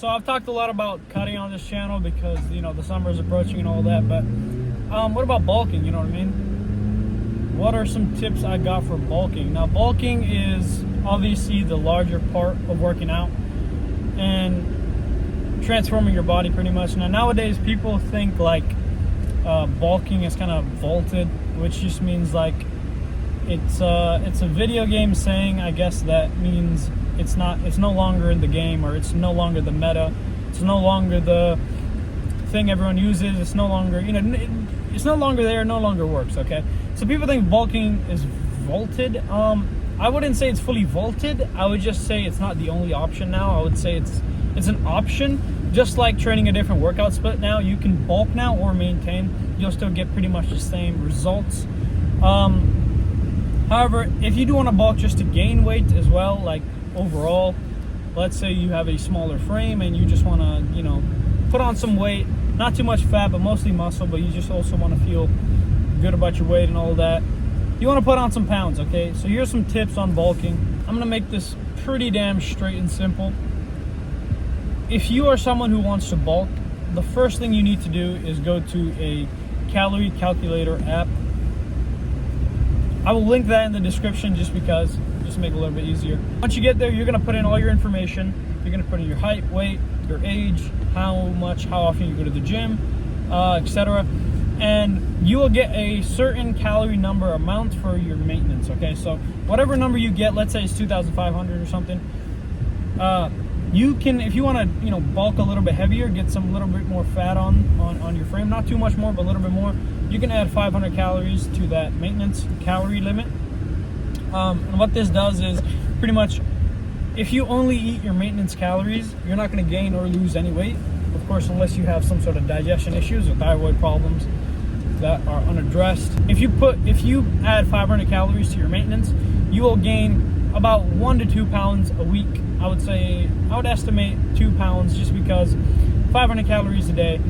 So I've talked a lot about cutting on this channel because, you know, the summer is approaching and all that, but what about bulking, you know what I mean? What are some tips I got for bulking? Now, bulking is obviously the larger part of working out and transforming your body pretty much. Now, nowadays, people think like bulking is kind of vaulted, which just means like it's a video game saying, I guess that means it's no longer in the game, or it's no longer the meta, it's no longer the thing everyone uses, it's no longer, you know, it's no longer there, no longer works. Okay, so people think bulking is vaulted. I wouldn't say it's fully vaulted. I would just say it's not the only option now. I would say it's an option, just like training a different workout split. Now you can bulk now or maintain, you'll still get pretty much the same results. However, if you do want to bulk just to gain weight as well, like overall, let's say you have a smaller frame and you just want to, you know, put on some weight, not too much fat, but mostly muscle, but you just also want to feel good about your weight and all that. You want to put on some pounds, okay? So here's some tips on bulking. I'm going to make this pretty damn straight and simple. If you are someone who wants to bulk, the first thing you need to do is go to a calorie calculator app. I will link that in the description just because, just to make it a little bit easier. Once you get there, you're going to put in all your information. You're going to put in your height, weight, your age, how often you go to the gym, etc. And you will get a certain calorie number amount for your maintenance, okay? So whatever number you get, let's say it's 2,500 or something, you can, if you want to, you know, bulk a little bit heavier, get some little bit more fat on your frame, not too much more, but a little bit more, you can add 500 calories to that maintenance calorie limit. And what this does is pretty much, if you only eat your maintenance calories, you're not going to gain or lose any weight, of course, unless you have some sort of digestion issues or thyroid problems that are unaddressed. If you add 500 calories to your maintenance, you will gain about 1 to 2 pounds a week. I would estimate 2 pounds, just because 500 calories a day,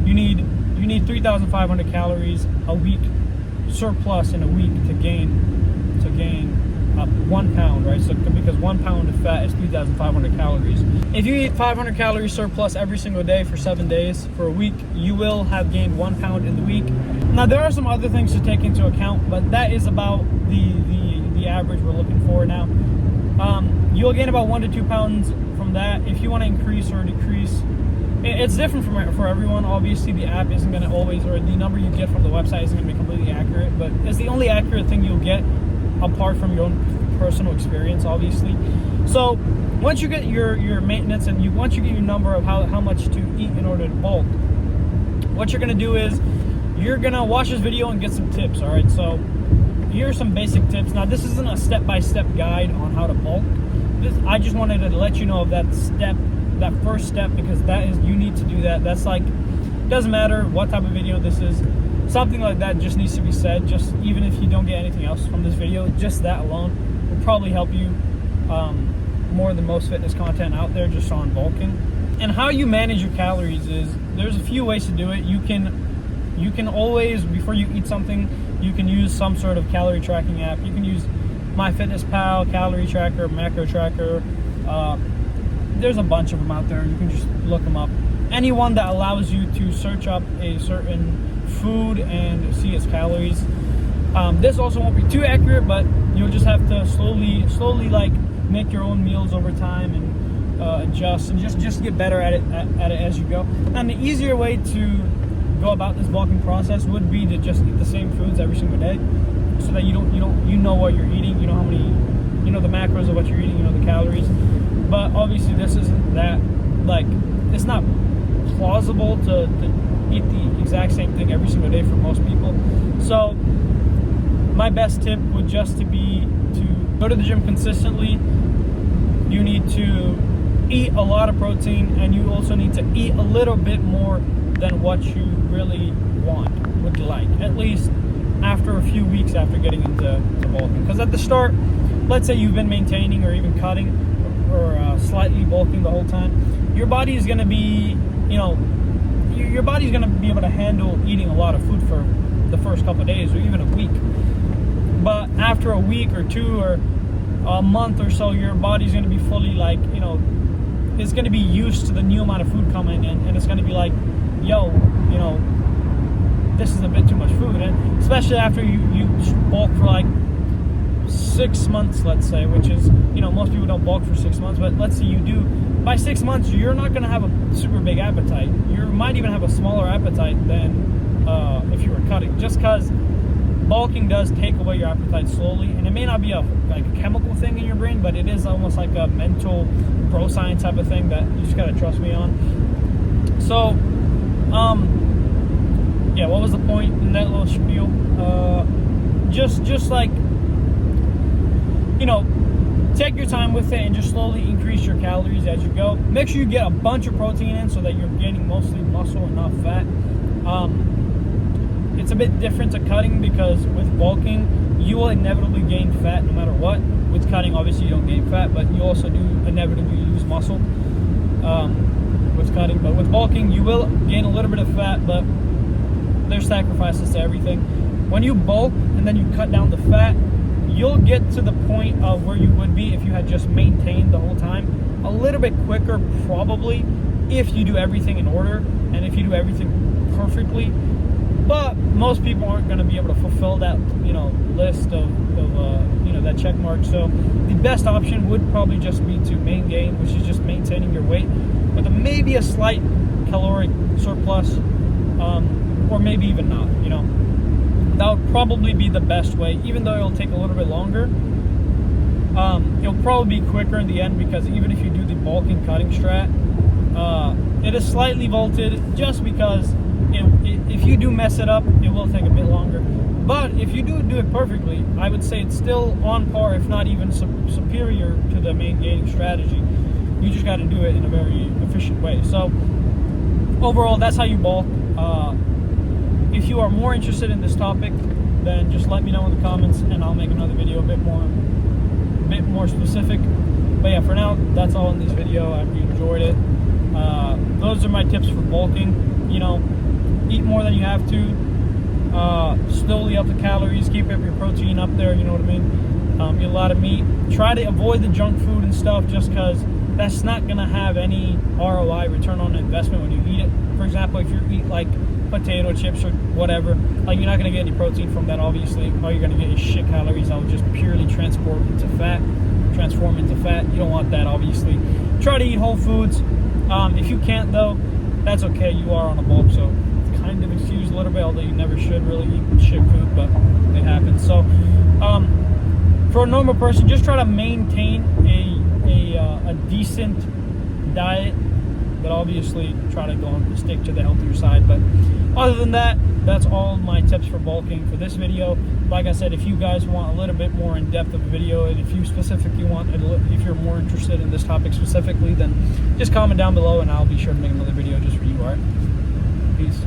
you need 3,500 calories a week surplus in a week to gain 1 pound, right? So because 1 pound of fat is 3,500 calories. If you eat 500 calories surplus every single day for 7 days for a week, you will have gained 1 pound in the week. Now there are some other things to take into account, but that is about the average we're looking for now. You'll gain about 1 to 2 pounds from that. If you want to increase or decrease, it's different for everyone. Obviously, the app isn't going to always, or the number you get from the website isn't going to be completely accurate, but it's the only accurate thing you'll get apart from your own personal experience, obviously. So once you get your maintenance and once you get your number of how much to eat in order to bulk, what you're going to do is you're going to watch this video and get some tips, all right? So here are some basic tips. Now, this isn't a step-by-step guide on how to bulk. I just wanted to let you know of that first step, because you need to do that. That's like, doesn't matter what type of video this is, something like that just needs to be said. Just even if you don't get anything else from this video, just that alone will probably help you more than most fitness content out there just on bulking. And how you manage your calories is, there's a few ways to do it. You can always, before you eat something, you can use some sort of calorie tracking app. You can use MyFitnessPal, Calorie Tracker, Macro Tracker. There's a bunch of them out there. You can just look them up. Anyone that allows you to search up a certain food and see its calories. This also won't be too accurate, but you'll just have to slowly like make your own meals over time and adjust and just get better at it as you go. And the easier way to go about this bulking process would be to just eat the same foods every single day, so that you know what you're eating, you know how many, you know the macros of what you're eating, you know the calories. But obviously this isn't that, like, it's not plausible to eat the exact same thing every single day for most people. So my best tip would just to be to go to the gym consistently. You need to eat a lot of protein, and you also need to eat a little bit more than what you really would like, at least after a few weeks after getting into bulking. Because at the start, let's say you've been maintaining or even cutting or slightly bulking the whole time, your body is going to be, you know, your body's going to be able to handle eating a lot of food for the first couple of days or even a week. But after a week or two or a month or so, your body's going to be fully, like, you know, is going to be used to the new amount of food coming in, and it's going to be like, yo, you know, this is a bit too much food. And especially after you bulk for like 6 months, let's say, which is, you know, most people don't bulk for 6 months, but let's say you do. By 6 months, you're not going to have a super big appetite. You might even have a smaller appetite than if you were cutting, just because bulking does take away your appetite slowly. And it may not be a chemical thing in your brain, but it is almost like a mental bro science type of thing that you just got to trust me on. So yeah, what was the point in that little spiel? Just like, you know, take your time with it and just slowly increase your calories as you go. Make sure you get a bunch of protein in so that you're gaining mostly muscle and not fat. It's a bit different to cutting, because with bulking, you will inevitably gain fat no matter what. With cutting, obviously you don't gain fat, but you also do inevitably lose muscle with cutting. But with bulking, you will gain a little bit of fat, but there's sacrifices to everything. When you bulk and then you cut down the fat, you'll get to the point of where you would be if you had just maintained the whole time. A little bit quicker, probably, if you do everything in order and if you do everything perfectly. But most people aren't going to be able to fulfill that, you know, list of you know, that check mark. So the best option would probably just be to main gain, which is just maintaining your weight with maybe a slight caloric surplus, or maybe even not, you know. That would probably be the best way, even though it'll take a little bit longer. It'll probably be quicker in the end, because even if you do the bulking cutting strat, it is slightly vaulted, just because if you do mess it up, it will take a bit longer. But if you do it perfectly, I would say it's still on par, if not even superior to the main gaining strategy. You just got to do it in a very efficient way. So overall, that's how you bulk. If you are more interested in this topic, then just let me know in the comments, and I'll make another video a bit more specific. But yeah, for now, that's all in this video. I hope you enjoyed it. Those are my tips for bulking. You know, eat more than you have to. Slowly up the calories. Keep your protein up there. You know what I mean? Eat a lot of meat. Try to avoid the junk food and stuff, just because that's not gonna have any ROI, return on investment, when you eat it. For example, if you eat like potato chips or whatever, like, you're not going to get any protein from that. Obviously, all you're going to get is shit calories that will just purely transform into fat. You don't want that, obviously. Try to eat whole foods. If you can't, though, that's okay. You are on a bulk, so it's kind of excused a little bit, although you never should really eat shit food, but it happens. So for a normal person, just try to maintain a decent diet, but obviously try to go and stick to the healthier side. But other than that, that's all my tips for bulking for this video. Like I said, if you guys want a little bit more in-depth of a video, and if you specifically if you're more interested in this topic specifically, then just comment down below and I'll be sure to make another video just for you. All right, peace.